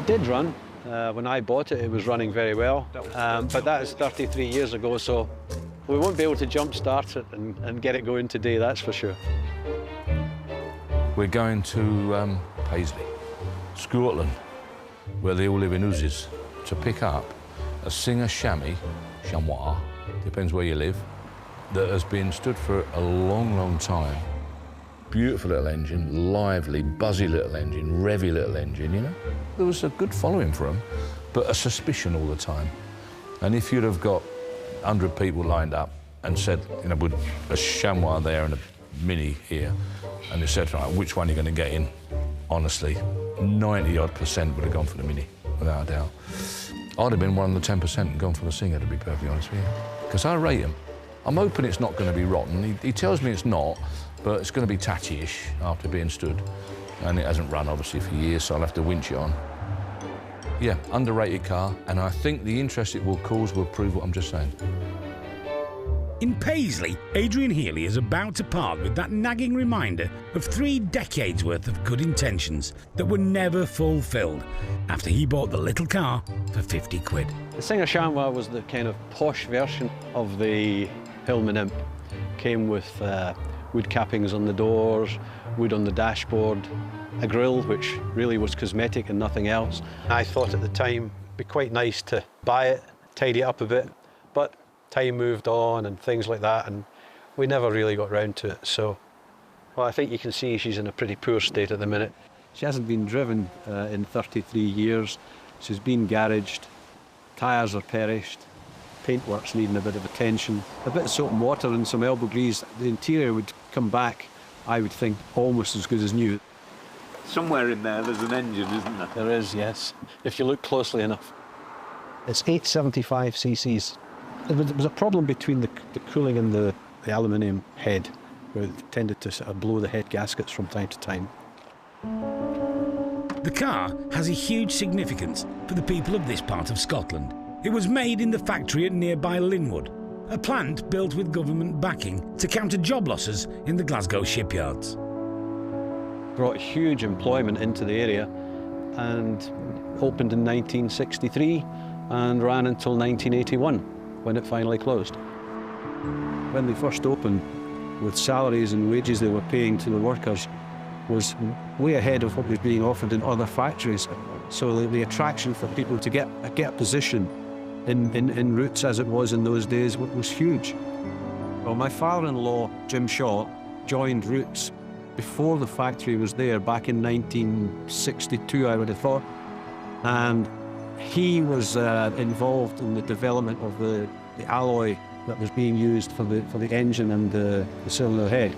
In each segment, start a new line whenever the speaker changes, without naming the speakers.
It did run. When I bought it, it was running very well. But that is 33 years ago, so we won't be able to jump-start it and get it going today, that's for sure.
We're going to Paisley, Scotland, where they all live in houses, to pick up a Singer Chamois, depends where you live, that has been stood for a long, long time. Beautiful little engine, lively, buzzy little engine, revvy little engine, you know? There was a good following for them, but a suspicion all the time. And if you'd have got 100 people lined up and said, you know, with a Chamois there and a Mini here, and they said, right, which one are you going to get in? Honestly, 90-odd% would have gone for the Mini, without a doubt. I'd have been one of the 10% and gone for the Singer, to be perfectly honest with you, because I rate him. I'm hoping it's not going to be rotten. He tells me it's not, but it's going to be tatty-ish after being stood. And it hasn't run, obviously, for years, so I'll have to winch it on. Yeah, underrated car, and I think the interest it will cause will prove what I'm just saying.
In Paisley, Adrian Healy is about to part with that nagging reminder of 3 decades worth of good intentions that were never fulfilled after he bought the little car for 50 quid.
The Singer Chamois was the kind of posh version of the Hillman Imp. Came with wood cappings on the doors, wood on the dashboard, a grille which really was cosmetic and nothing else. I thought at the time it'd be quite nice to buy it, tidy it up a bit, but time moved on and things like that, and we never really got round to it. So, well, I think you can see she's in a pretty poor state at the minute. She hasn't been driven in 33 years. She's been garaged, tyres are perished, paintwork's needing a bit of attention. A bit of soap and water and some elbow grease, the interior would come back, I would think, almost as good as new.
Somewhere in there's an engine, isn't there?
There is, yes, if you look closely enough. It's 875 cc's. There was a problem between the cooling and the aluminium head, where it tended to sort of blow the head gaskets from time to time.
The car has a huge significance for the people of this part of Scotland. It was made in the factory at nearby Linwood, a plant built with government backing to counter job losses in the Glasgow shipyards.
Brought huge employment into the area and opened in 1963 and ran until 1981 when it finally closed. When they first opened, with salaries and wages they were paying to the workers, was way ahead of what was being offered in other factories. So the attraction for people to get a position in routes as it was in those days was huge. Well, my father-in-law, Jim Shaw, joined Roots before the factory was there, back in 1962, I would have thought. And he was involved in the development of the alloy that was being used for the engine and the cylinder head.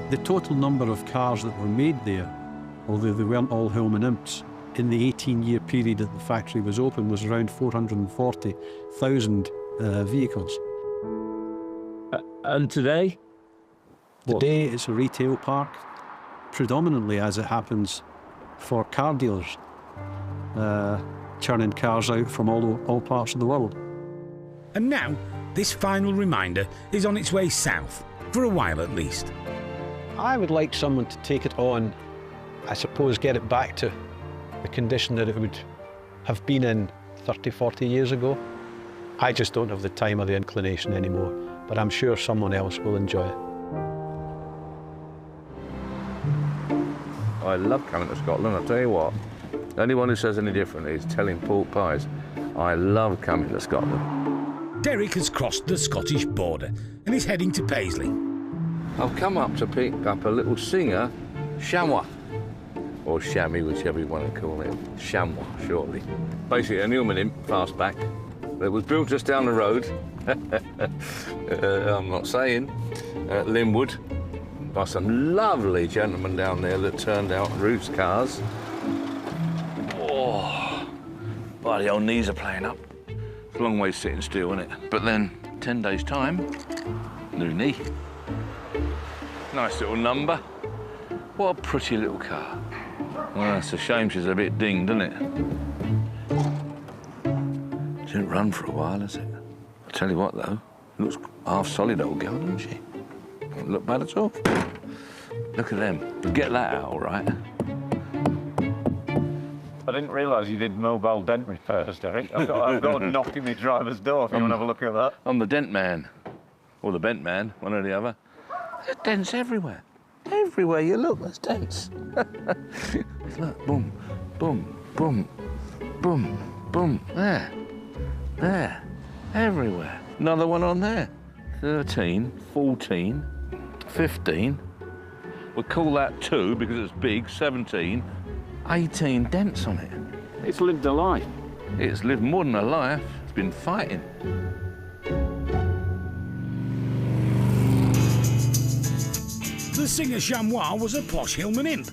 The total number of cars that were made there, although they weren't all Hillman Imps, in the 18-year period that the factory was open was around 440,000 vehicles.
And today?
Today it's a retail park, predominantly, as it happens, for car dealers, churning cars out from all parts of the world.
And now, this final reminder is on its way south, for a while at least.
I would like someone to take it on, I suppose, get it back to the condition that it would have been in 30, 40 years ago. I just don't have the time or the inclination anymore, but I'm sure someone else will enjoy it.
I love coming to Scotland, I'll tell you what. Anyone who says any different is telling pork pies. I love coming to Scotland.
Derek has crossed the Scottish border and is heading to Paisley.
I've come up to pick up a little Singer Chamois, or chamois, whichever you want to call it. Chamois, shortly. Basically, an Hillman Imp fastback that was built just down the road. I'm not saying. At Linwood, by some lovely gentlemen down there that turned out Roots cars. Oh, but the old knees are playing up. It's a long way sitting still, isn't it? But then, 10 days' time, new knee. Nice little number. What a pretty little car. Well, it's a shame she's a bit dinged, isn't it? Didn't run for a while, has it? I'll tell you what, though, looks half solid old girl, doesn't she? Don't look bad at all. Look at them. We'll get that out, all right.
I didn't realise you did mobile dent repairs, Derek. I've got a knock in my driver's door if you want to have a look at that.
I'm the dent man. Or the bent man, one or the other. There's dents everywhere. Everywhere you look, there's dents. Look, boom, boom, boom, boom, boom. There, everywhere. Another one on there. 13, 14, 15. We'll call that 2 because it's big, 17. 18 dents on it.
It's lived a life.
It's lived more than a life. It's been fighting.
The Singer Chamois was a posh Hillman imp,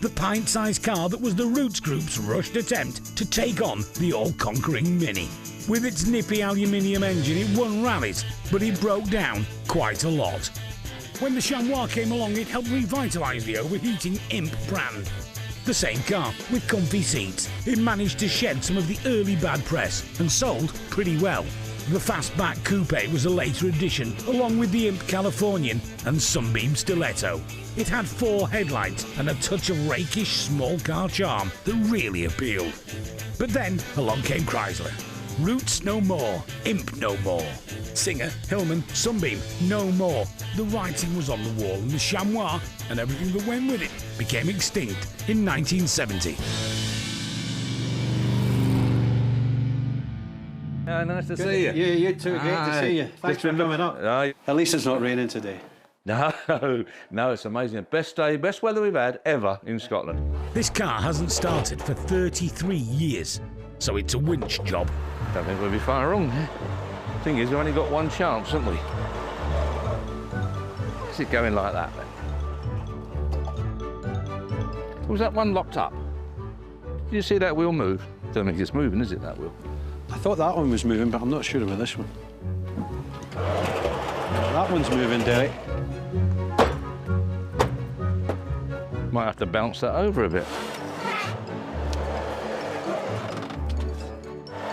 the pint-sized car that was the Roots Group's rushed attempt to take on the all-conquering Mini. With its nippy aluminium engine, it won rallies, but it broke down quite a lot. When the Chamois came along, it helped revitalise the overheating imp brand. The same car, with comfy seats, it managed to shed some of the early bad press and sold pretty well. The Fastback Coupe was a later addition, along with the Imp Californian and Sunbeam Stiletto. It had 4 headlights and a touch of rakish small car charm that really appealed. But then along came Chrysler. Roots no more, Imp no more. Singer, Hillman, Sunbeam, no more. The writing was on the wall, and the Chamois and everything that went with it became extinct in 1970.
Nice to see you.
Yeah, you too. Great to see you. Thanks for coming up. At least it's not raining today.
No, it's amazing. Best day, best weather we've had ever in Scotland.
This car hasn't started for 33 years, so it's a winch job.
Don't think we'll be far wrong there. Thing is, we've only got one chance, haven't we? Is it going like that then? Was that one locked up? Did you see that wheel move? Don't think it's moving, is it, that wheel?
I thought that one was moving, but I'm not sure about this one. That one's moving, Derek.
Might have to bounce that over a bit.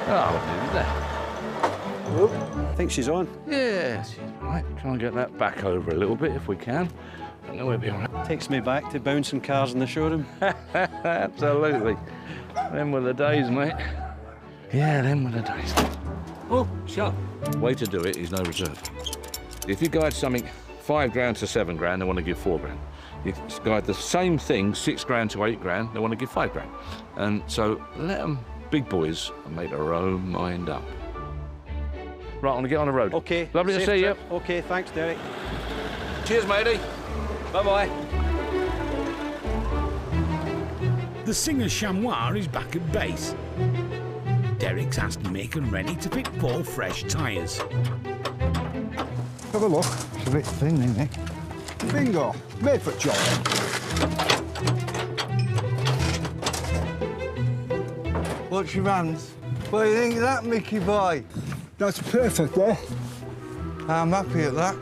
Oh, what is that?
Oh, I think she's on.
Yeah, she's right. Try and get that back over a little bit if we can. And then we'll be all right.
Takes me back to bouncing cars in the showroom.
Absolutely. Them were the days, mate. Yeah, them were the days. Oh, shut. Way to do it is no reserve. If you guide something 5 grand to 7 grand, they want to give 4 grand. If you guide the same thing 6 grand to 8 grand, they want to give 5 grand. And so let them, big boys, make their own mind up. Right, I'm going to get on the road.
OK.
Lovely to see you.
OK, thanks, Derek.
Cheers, matey. Bye-bye.
The Singer Chamois is back at base. Derek's asked Mick and Rennie to fit 4 fresh tyres.
Have a look. It's a bit thin, isn't it? Bingo. Made for job.
What's your hands? What do you think of that, Mickey boy?
That's perfect, eh?
I'm happy at that.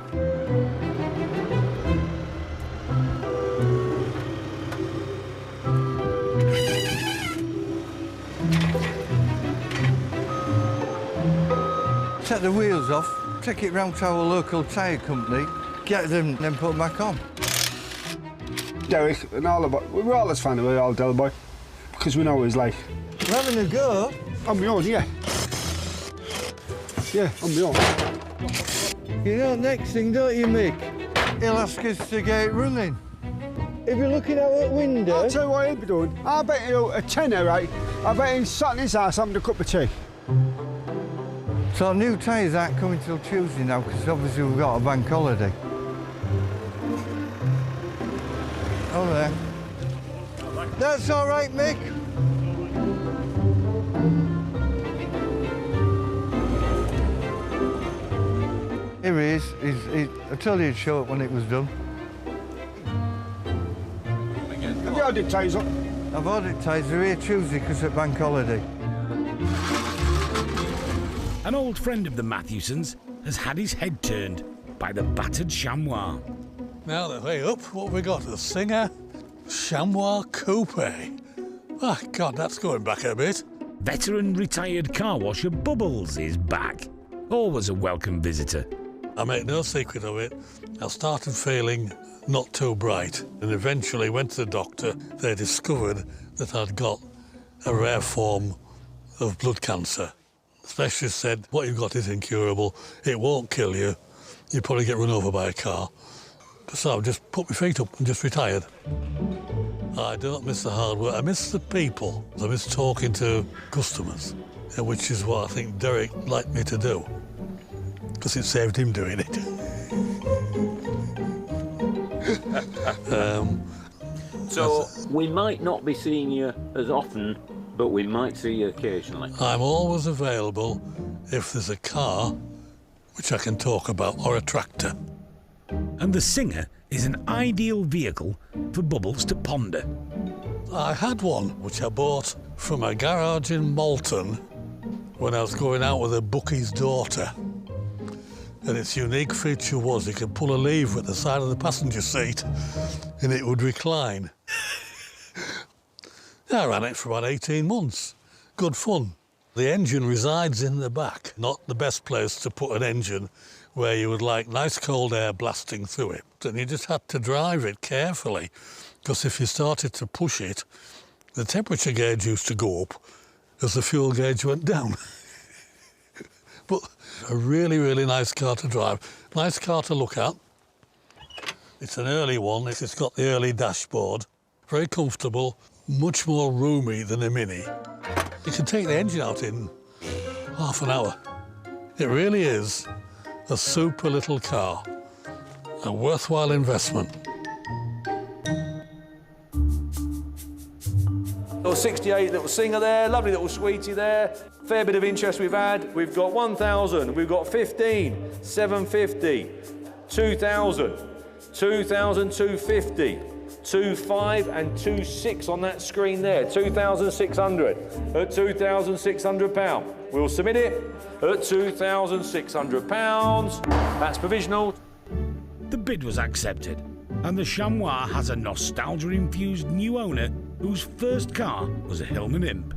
Take the wheels off, take it round to our local tyre company, get them, then put them back on.
Derek and all of us, we're all as fan of it, all Del Boy, because we know what he's like.
We're having a go.
On my own, yeah. Yeah, on my own.
You know, next thing, don't you, Mick? He'll ask us to get it running. If you're looking out that window...
I'll tell you what he'll be doing. I bet you a tenner, right? I bet he's sat in his house having a cup of tea.
So new tyres aren't coming till Tuesday now, because obviously we've got a bank holiday. Oh, there. That's all right, Mick. Here he is. I told you he'd show up when it was done.
Have you ordered tyres up?
I've ordered tyres. They're here Tuesday because it's bank holiday.
An old friend of the Mathewsons has had his head turned by the battered Chamois.
Now the way up, what have we got? The Singer Chamois Coupe. Oh, God, that's going back a bit.
Veteran retired car washer Bubbles is back. Always a welcome visitor.
I make no secret of it. I started feeling not too bright and eventually went to the doctor. They discovered that I'd got a rare form of blood cancer. The specialist said, what you've got is incurable, it won't kill you, you'll probably get run over by a car. So I've just put my feet up and just retired. I don't miss the hard work, I miss the people. I miss talking to customers, which is what I think Derek liked me to do, because it saved him doing it.
So we might not be seeing you as often, but we might see you occasionally.
I'm always available if there's a car which I can talk about, or a tractor.
And the Singer is an ideal vehicle for Bubbles to ponder.
I had one which I bought from a garage in Malton when I was going out with a bookie's daughter. And its unique feature was you could pull a lever at the side of the passenger seat and it would recline. I ran it for about 18 months. Good fun. The engine resides in the back, not the best place to put an engine where you would like nice cold air blasting through it. And you just had to drive it carefully, because if you started to push it, the temperature gauge used to go up as the fuel gauge went down. But a really, really nice car to drive. Nice car to look at. It's an early one. It's got the early dashboard. Very comfortable, much more roomy than a Mini. You can take the engine out in half an hour. It really is a super little car. A worthwhile investment.
Little 68 little Singer there, lovely little sweetie there. Fair bit of interest we've had. We've got 1,000, we've got 15, 750, 2,000, 2,250, 2,5 and 2,6 on that screen there. 2,600 at £2,600. We'll submit it at £2,600. That's provisional.
The bid was accepted, and the Chamois has a nostalgia-infused new owner whose first car was a Hillman Imp.